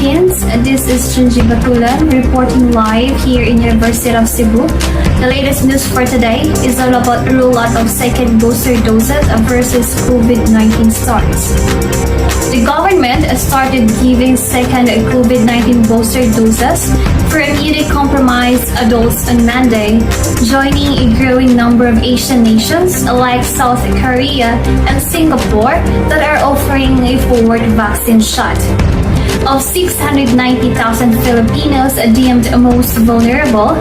Philippines. This is Junjie Batulan reporting live here in University of Cebu. The latest news for today is all about rollout of second booster doses versus COVID-19 starts. The government started giving second COVID-19 booster doses for immunocompromised adults on Monday, joining a growing number of Asian nations like South Korea and Singapore that are offering a forward vaccine shot. Of 690,000 Filipinos deemed most vulnerable,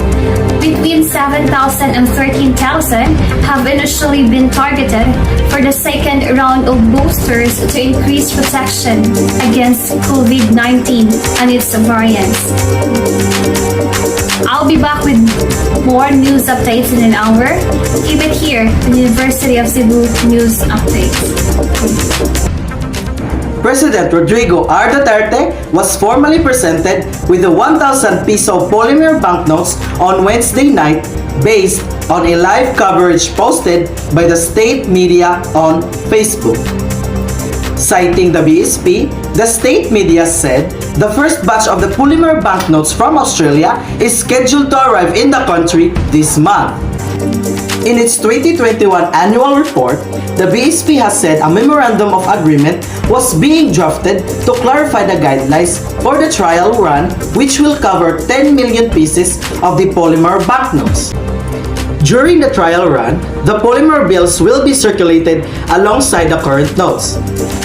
between 7,000 and 13,000 have initially been targeted for the second round of boosters to increase protection against COVID-19 and its variants. I'll be back with more news updates in an hour. Keep it here on University of Cebu News Updates. President Rodrigo R. Duterte was formally presented with the 1,000 peso polymer banknotes on Wednesday night based on a live coverage posted by the state media on Facebook. Citing the BSP, the state media said the first batch of the polymer banknotes from Australia is scheduled to arrive in the country this month. In its 2021 annual report, the BSP has said a memorandum of agreement was being drafted to clarify the guidelines for the trial run, which will cover 10 million pieces of the polymer banknotes. During the trial run, the polymer bills will be circulated alongside the current notes.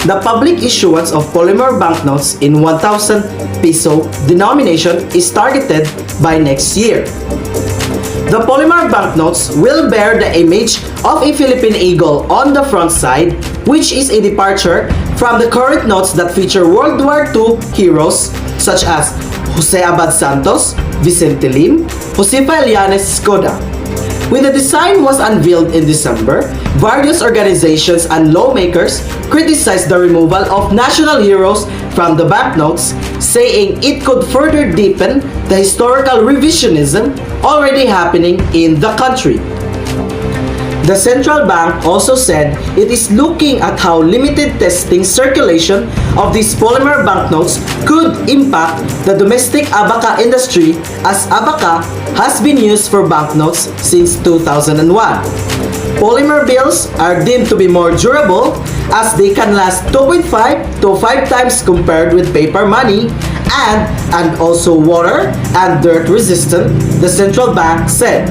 The public issuance of polymer banknotes in 1,000 peso denomination is targeted by next year. The polymer banknotes will bear the image of a Philippine eagle on the front side, which is a departure from the current notes that feature World War II heroes such as Jose Abad Santos, Vicente Lim, Josefa Elianes Skoda. When the design was unveiled in December, various organizations and lawmakers criticized the removal of national heroes from the banknotes, saying it could further deepen the historical revisionism already happening in the country. The central bank also said it is looking at how limited testing circulation of these polymer banknotes could impact the domestic abaca industry, as abaca has been used for banknotes since 2001. Polymer bills are deemed to be more durable as they can last 2.5 to 5 times compared with paper money and also water and dirt resistant, the central bank said.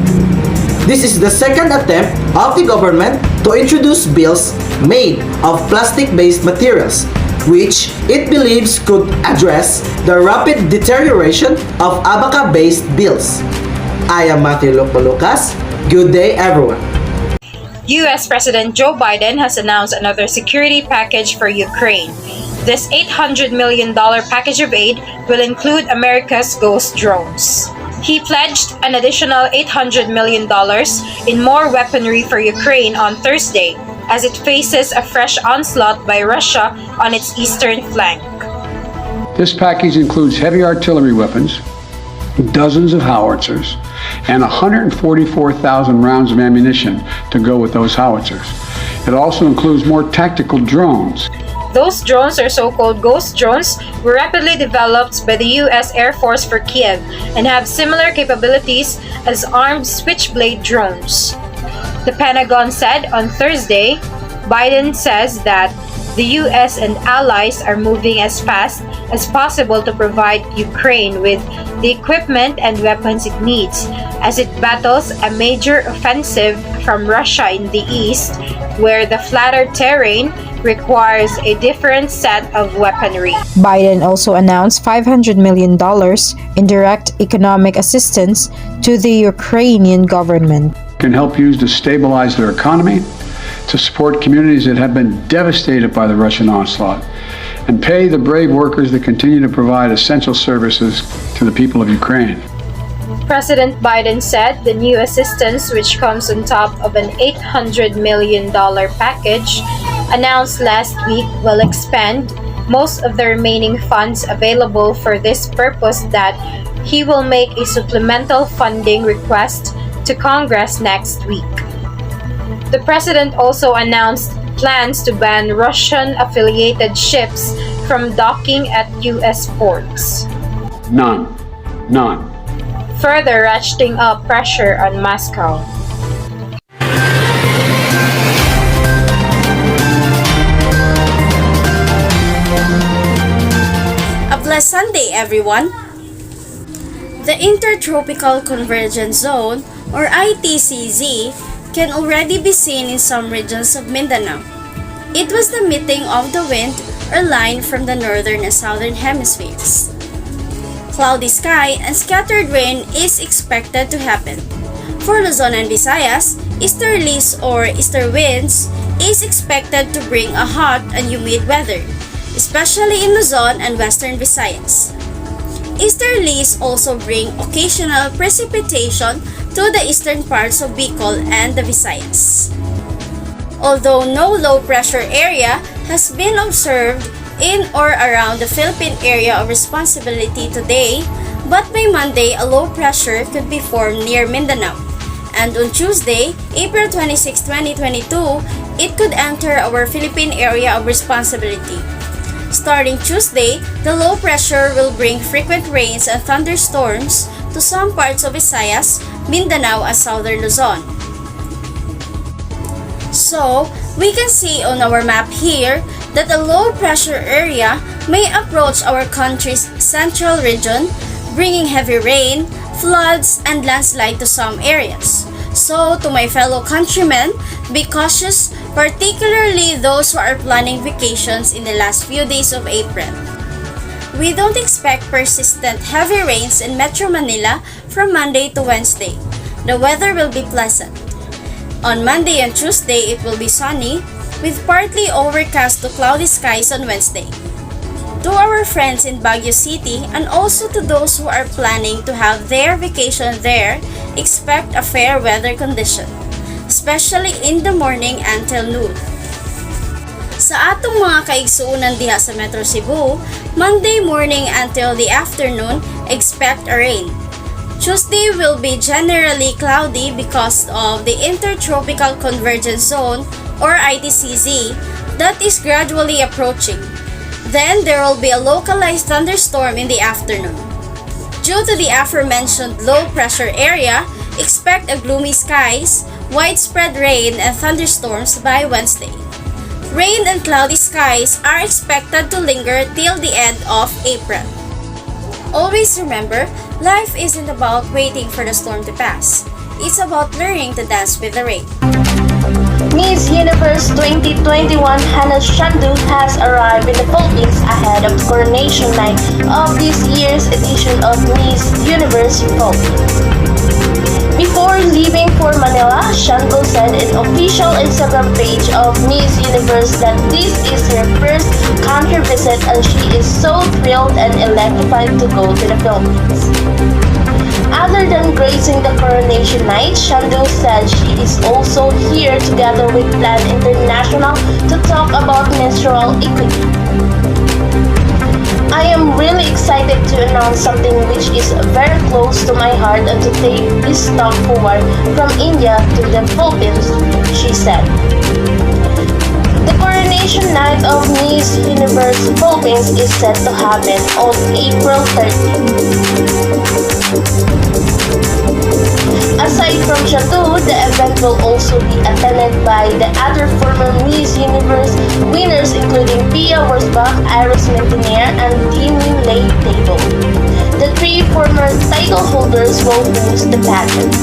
This is the second attempt of the government to introduce bills made of plastic-based materials, which it believes could address the rapid deterioration of abaca-based bills. I am Matthew Balucas. Good day, everyone. U.S. President Joe Biden has announced another security package for Ukraine. This $800 million package of aid will include America's Ghost drones. He pledged an additional $800 million in more weaponry for Ukraine on Thursday, as it faces a fresh onslaught by Russia on its eastern flank. This package includes heavy artillery weapons, dozens of howitzers, and 144,000 rounds of ammunition to go with those howitzers. It also includes more tactical drones. Those drones, or so-called ghost drones, were rapidly developed by the U.S. Air Force for Kiev and have similar capabilities as armed Switchblade drones. The Pentagon said on Thursday, Biden says that the U.S. and allies are moving as fast as possible to provide Ukraine with the equipment and weapons it needs as it battles a major offensive from Russia in the east, where the flatter terrain requires a different set of weaponry. Biden also announced $500 million in direct economic assistance to the Ukrainian government. Can help use to stabilize their economy, to support communities that have been devastated by the Russian onslaught, and pay the brave workers that continue to provide essential services to the people of Ukraine. President Biden said the new assistance, which comes on top of an $800 million package announced last week, will expend most of the remaining funds available for this purpose, that he will make a supplemental funding request to Congress next week. The president also announced plans to ban Russian-affiliated ships from docking at U.S. ports, None. None. further ratcheting up pressure on Moscow. A blessed Sunday, everyone! The Intertropical Convergence Zone, or ITCZ, can already be seen in some regions of Mindanao. It was the meeting of the wind or line from the northern and southern hemispheres. Cloudy sky and scattered rain is expected to happen. For Luzon and Visayas, easterlies or easter winds is expected to bring a hot and humid weather, especially in Luzon and western Visayas. Easterlies also bring occasional precipitation to the eastern parts of Bicol and the Visayas. Although no low pressure area has been observed in or around the Philippine area of responsibility today, but by Monday a low pressure could be formed near Mindanao, and on Tuesday, April 26, 2022, it could enter our Philippine area of responsibility. Starting Tuesday, the low pressure will bring frequent rains and thunderstorms to some parts of Visayas, Mindanao, and southern Luzon. So, we can see on our map here that a low pressure area may approach our country's central region, bringing heavy rain, floods, and landslide to some areas. So, to my fellow countrymen, be cautious, particularly those who are planning vacations in the last few days of April. We don't expect persistent heavy rains in Metro Manila from Monday to Wednesday. The weather will be pleasant. On Monday and Tuesday, it will be sunny, with partly overcast to cloudy skies on Wednesday. To our friends in Baguio City and also to those who are planning to have their vacation there, expect a fair weather condition, especially in the morning until noon. Sa atong mga kaigsuunan diha sa Metro Cebu, Monday morning until the afternoon, expect a rain. Tuesday will be generally cloudy because of the Intertropical Convergence Zone, or ITCZ, that is gradually approaching. Then there will be a localized thunderstorm in the afternoon. Due to the aforementioned low pressure area, expect a gloomy skies, widespread rain and thunderstorms by Wednesday. Rain and cloudy skies are expected to linger till the end of April. Always remember, life isn't about waiting for the storm to pass. It's about learning to dance with the rain. Miss Universe 2021 Hannah Shandu has arrived in the Philippines ahead of the coronation night of this year's edition of Miss Universe Philippines. Before leaving for Manila, Shandu said in official Instagram page of Miss Universe that this is her first country visit and she is so thrilled and electrified to go to the Philippines. Other than gracing the coronation night, Shandu said she is also here together with Plan International to talk about menstrual equity. I am really excited to announce something which is very close to my heart and to take this step forward from India to the Philippines, she said. The coronation night of Miss Universe Philippines is set to happen on April 13th. Aside from Shandu, the event will also be attended by the other former Miss Universe winners including Pia Wurzbach, Iris Mentinier, and Dimi Lay Table. The three former title holders will host the pageant.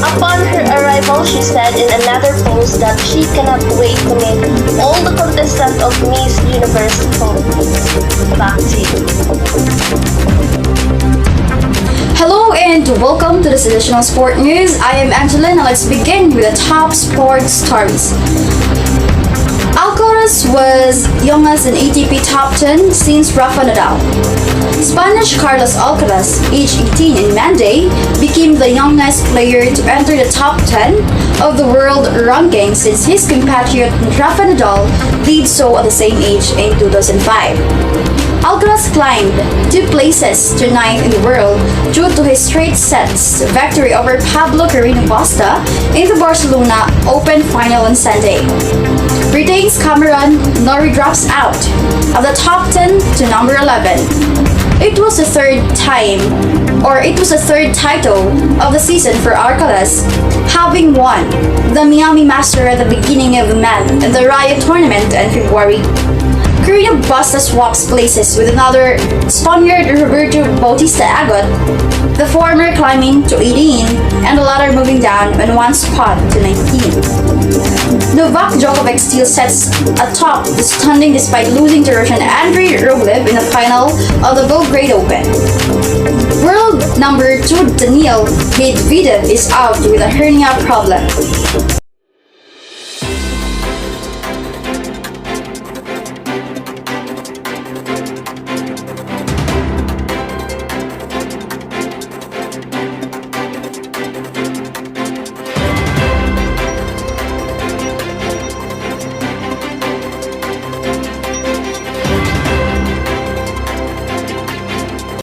Upon her arrival, she said in another post that she cannot wait to meet all the contestants of Miss Universe Philippines. Back to you. Hello and welcome to this edition of Sport News. I am Angeline and let's begin with the top sports stories. Alcaraz was youngest in ATP Top 10 since Rafa Nadal. Spanish Carlos Alcaraz, age 18 in Monday, became the youngest player to enter the top 10 of the world ranking since his compatriot Rafa Nadal did so at the same age in 2005. Alcaraz climbed 2 places to 9th in the world due to his straight sets victory over Pablo Carreño Busta in the Barcelona Open final on Sunday. Britain's Cameron Norrie drops out of the top 10 to number 11. It was the third title of the season for Arcalas, having won the Miami Master at the beginning of the month and the Riot tournament in February. Karina Busta swaps places with another Spaniard, Roberto Bautista Agot, the former climbing to 18 and the latter moving down in one spot to 19. Novak Djokovic still sets atop the standing despite losing to Russian Andrei Rublev in the final of the Belgrade Open. World number 2 Daniil Medvedev is out with a hernia problem.